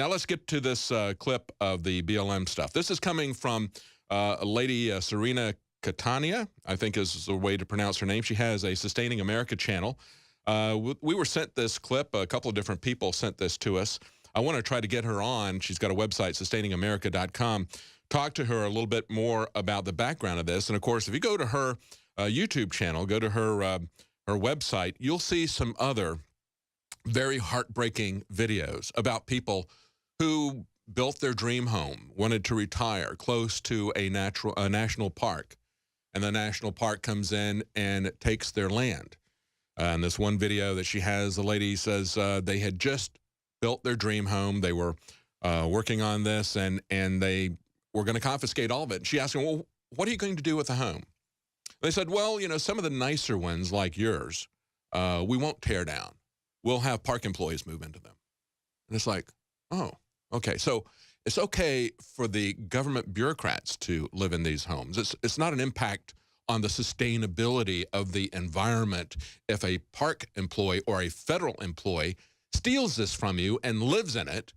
now let's get to this clip of the BLM stuff. This is coming from a lady, Serena Catania, I think is the way to pronounce her name. She has a Sustaining America channel. We were sent this clip. A couple of different people sent this to us. I want to try to get her on. She's got a website, sustainingamerica.com. Talk to her a little bit more about the background of this. And, of course, if you go to her YouTube channel, go to her website, you'll see some other very heartbreaking videos about people who built their dream home, wanted to retire close to a national park, and the national park comes in and takes their land. And this one video that she has, the lady says they had just built their dream home. They were working on this, and they were going to confiscate all of it. And she asked them, well, what are you going to do with the home? They said, well, you know, some of the nicer ones like yours, we won't tear down. We'll have park employees move into them. And it's like, oh, okay. So it's okay for the government bureaucrats to live in these homes. It's not an impact on the sustainability of the environment if a park employee or a federal employee steals this from you and lives in it,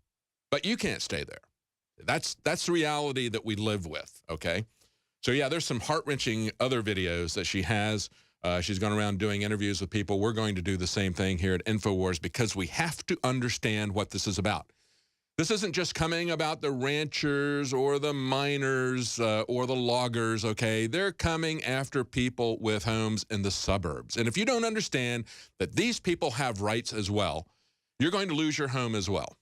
but you can't stay there. That's the reality that we live with, okay? So, yeah, there's some heart-wrenching other videos that she has. She's gone around doing interviews with people. We're going to do the same thing here at Infowars because we have to understand what this is about. This isn't just coming about the ranchers or the miners or the loggers, okay? They're coming after people with homes in the suburbs. And if you don't understand that these people have rights as well, you're going to lose your home as well.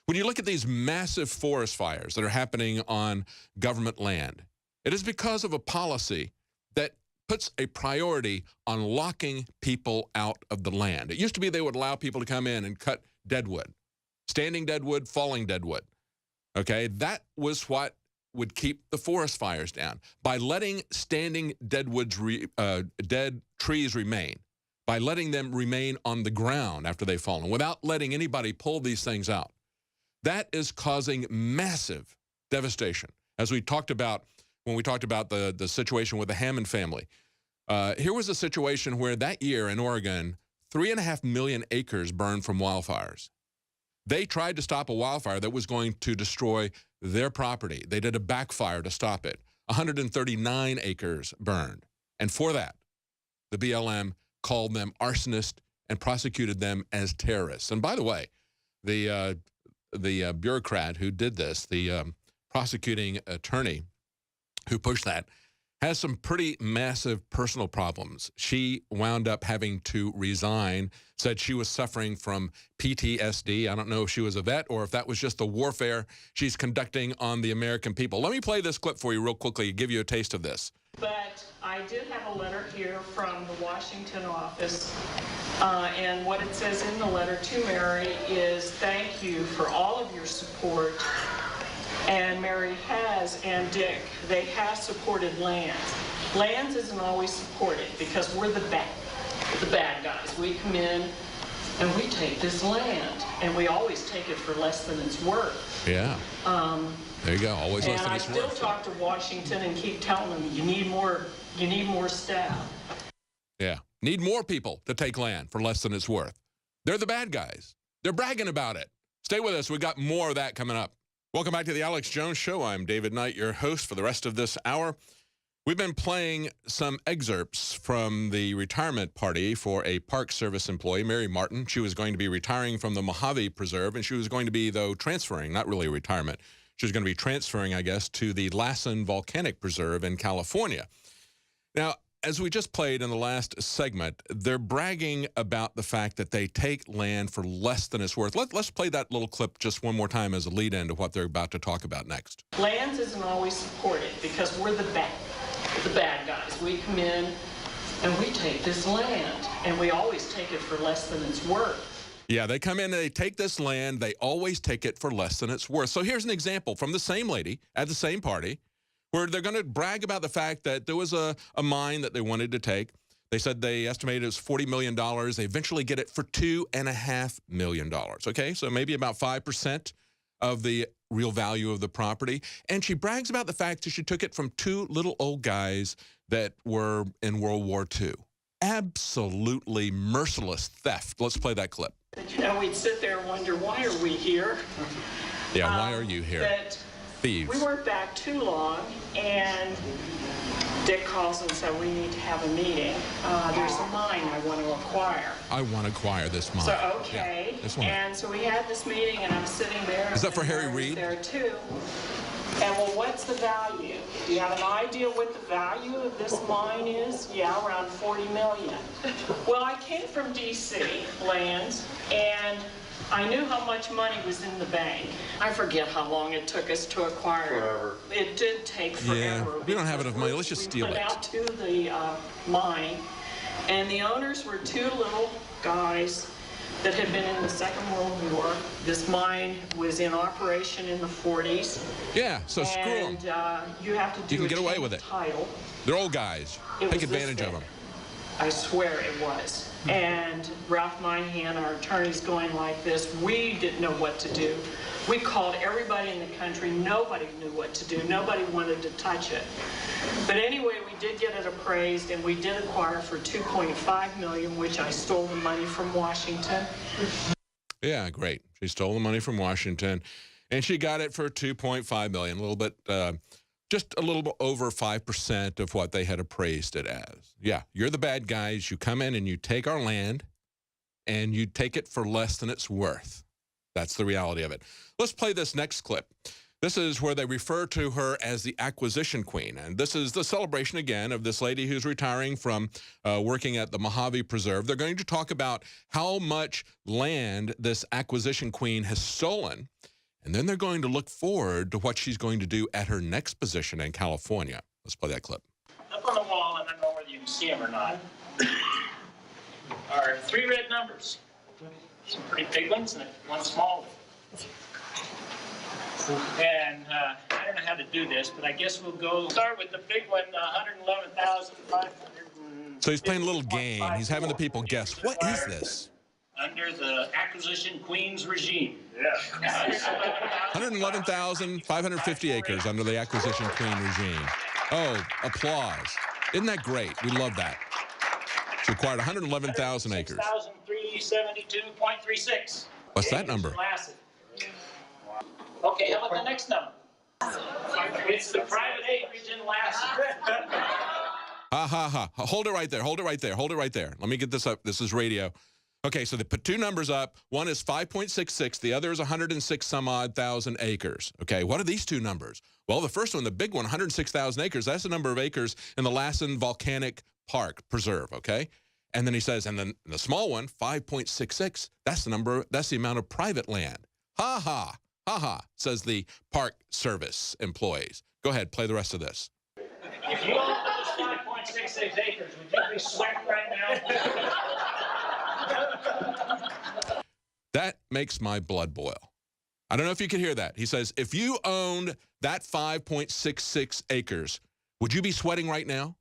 When you look at these massive forest fires that are happening on government land, it is because of a policy that puts a priority on locking people out of the land. It used to be they would allow people to come in and cut deadwood, standing deadwood, falling deadwood. Okay, that was what would keep the forest fires down. By letting standing dead trees remain, by letting them remain on the ground after they've fallen, without letting anybody pull these things out, that is causing massive devastation. As we talked about when we talked about the situation with the Hammond family. Here was a situation where that year in Oregon, 3.5 million acres burned from wildfires. They tried to stop a wildfire that was going to destroy their property. They did a backfire to stop it. 139 acres burned. And for that, the BLM called them arsonists and prosecuted them as terrorists. And by the way, the bureaucrat who did this, the prosecuting attorney who pushed that, has some pretty massive personal problems. She wound up having to resign, said she was suffering from PTSD. I don't know if she was a vet or if that was just the warfare she's conducting on the American people. Let me play this clip for you real quickly, give you a taste of this. But I did have a letter here from the Washington office, and what it says in the letter to Mary is, thank you for all of your support. And Mary has, and Dick, they have supported lands. Lands isn't always supported because we're the bad guys. We come in and we take this land, and we always take it for less than it's worth. Yeah. There you go. Always less than it's worth. And I still talk to Washington and keep telling them you need more staff. Yeah. Need more people to take land for less than it's worth. They're the bad guys. They're bragging about it. Stay with us. We got more of that coming up. Welcome back to the Alex Jones Show. I'm David Knight, your host for the rest of this hour. We've been playing some excerpts from the retirement party for a Park Service employee, Mary Martin. She was going to be retiring from the Mojave Preserve, and she was going to be, though, transferring, not really retirement. She was going to be transferring, I guess, to the Lassen Volcanic Preserve in California. Now, as we just played in the last segment, they're bragging about the fact that they take land for less than it's worth. Let's play that little clip just one more time as a lead-in to what they're about to talk about next. Lands isn't always supported because we're the bad guys. We come in and we take this land, and we always take it for less than it's worth. Yeah, they come in and they take this land. They always take it for less than it's worth. So here's an example from the same lady at the same party, where they're going to brag about the fact that there was a mine that they wanted to take. They said they estimated it was $40 million. They eventually get it for $2.5 million, okay? So maybe about 5% of the real value of the property. And she brags about the fact that she took it from two little old guys that were in World War II. Absolutely merciless theft. Let's play that clip. You know, we'd sit there and wonder, why are we here? Yeah, why are you here? That Thieves. we weren't back too long, and Dick calls and said, we need to have a meeting. There's a mine I want to acquire. I want to acquire this mine. So, okay. Yeah, this one. And so we had this meeting, and I'm sitting there. Is that for and Harry Larry's Reid? there too. And well, what's the value? Do you have an idea what the value of this mine is? Yeah, around 40 million. Well, I came from DC lands, and I knew how much money was in the bank. I forget how long it took us to acquire it. Forever. It did take forever. Yeah, we don't have enough money. Let's just steal We it. went out to the mine, and the owners were two little guys that had been in the Second World War. This mine was in operation in the 40s. Yeah, so screw them. And you have to do You can a get away change with of it. title. They're old guys. It Take was this advantage of thick. them. I swear it was. And Ralph Moynihan, our attorney's going like this. We didn't know what to do. We called everybody in the country. Nobody knew what to do. Nobody wanted to touch it. But anyway, we did get it appraised, and we did acquire for $2.5 million, which I stole the money from Washington. Yeah, great. She stole the money from Washington, and she got it for $2.5 million, a little bit, just a little bit over 5% of what they had appraised it as. Yeah, you're the bad guys. You come in and you take our land, and you take it for less than it's worth. That's the reality of it. Let's play this next clip. This is where they refer to her as the acquisition queen. And this is the celebration, again, of this lady who's retiring from working at the Mojave Preserve. They're going to talk about how much land this acquisition queen has stolen. And then they're going to look forward to what she's going to do at her next position in California. Let's play that clip. Up on the wall, and I don't know whether you can see them or not, are 3 red numbers. Some pretty big ones and one small one. And I don't know how to do this, but I guess we'll start with the big one, 111,500. So he's playing a little game. He's having the people guess, what is this? Under the acquisition queen's regime. Yeah. 111,550 acres under the acquisition queen regime. Oh, applause. Isn't that great? We love that. She acquired 111,000 acres. 6,372.36. What's that number? Okay, how about the next number? It's the private acreage in Lassie. Ha, ha, ha. Hold it right there. Hold it right there. Hold it right there. Let me get this up. This is radio. Okay, so they put two numbers up. One is 5.66. The other is 106 some odd thousand acres. Okay, what are these two numbers? Well, the first one, the big one, 106,000 acres, that's the number of acres in the Lassen Volcanic Park Preserve, okay? And then he says, and then the small one, 5.66, that's the number, that's the amount of private land. Ha ha, ha ha, says the Park Service employees. Go ahead, play the rest of this. If you owned those 5.66 acres, would you be sweating right now? That makes my blood boil. I don't know if you can hear that. He says, if you owned that 5.66 acres, would you be sweating right now?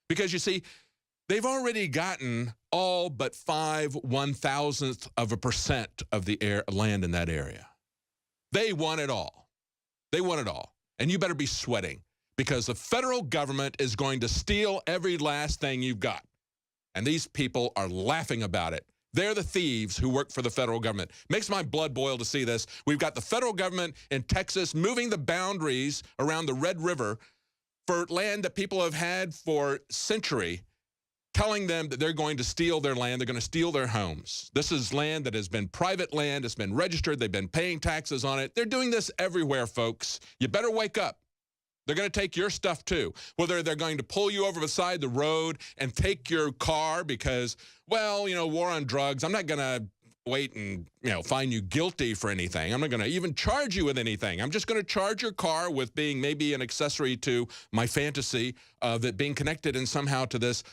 Because you see, they've already gotten all but 0.001% of the land in that area. They want it all. They want it all. And you better be sweating because the federal government is going to steal every last thing you've got. And these people are laughing about it. They're the thieves who work for the federal government. Makes my blood boil to see this. We've got the federal government in Texas moving the boundaries around the Red River for land that people have had for centuries, telling them that they're going to steal their land, they're going to steal their homes. This is land that has been private land, it's been registered, they've been paying taxes on it. They're doing this everywhere, folks. You better wake up. They're going to take your stuff too. Whether they're going to pull you over beside the road and take your car because, well, you know, war on drugs. I'm not going to wait and, you know, find you guilty for anything. I'm not going to even charge you with anything. I'm just going to charge your car with being maybe an accessory to my fantasy of it being connected and somehow to this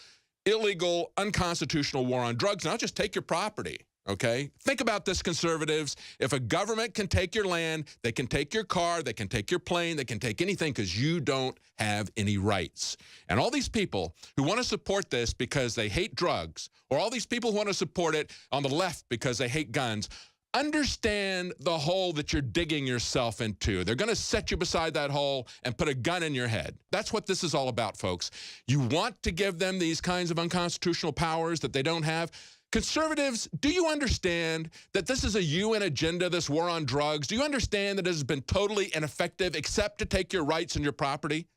illegal, unconstitutional war on drugs. And I'll just take your property. Okay? Think about this, conservatives. If a government can take your land, they can take your car, they can take your plane, they can take anything because you don't have any rights. And all these people who want to support this because they hate drugs, or all these people who want to support it on the left because they hate guns, understand the hole that you're digging yourself into. They're going to set you beside that hole and put a gun in your head. That's what this is all about, folks. You want to give them these kinds of unconstitutional powers that they don't have? Conservatives, do you understand that this is a UN agenda, this war on drugs? Do you understand that it has been totally ineffective except to take your rights and your property?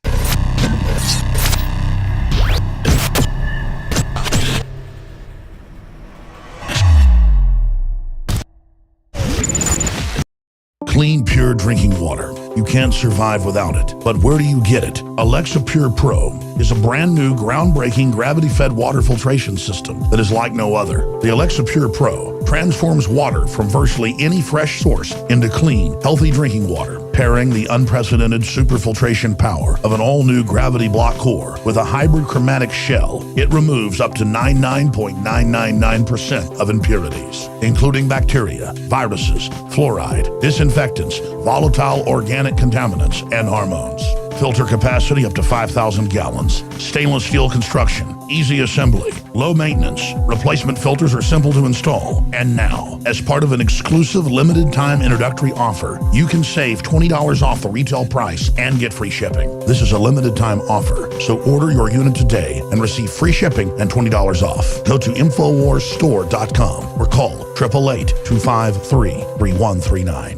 Clean, pure drinking water. You can't survive without it. But where do you get it? Alexa Pure Pro is a brand new, groundbreaking, gravity-fed water filtration system that is like no other. The Alexa Pure Pro transforms water from virtually any fresh source into clean, healthy drinking water, pairing the unprecedented superfiltration power of an all-new gravity block core with a hybrid chromatic shell. It removes up to 99.999% of impurities, including bacteria, viruses, fluoride, disinfectants, volatile organic contaminants, and hormones. Filter capacity up to 5,000 gallons. Stainless steel construction, easy assembly, low maintenance. Replacement filters are simple to install. And now, as part of an exclusive limited time introductory offer, you can save $20 off the retail price and get free shipping. This is a limited time offer, so order your unit today and receive free shipping and $20 off. Go to InfoWarsStore.com or call 888-253-3139.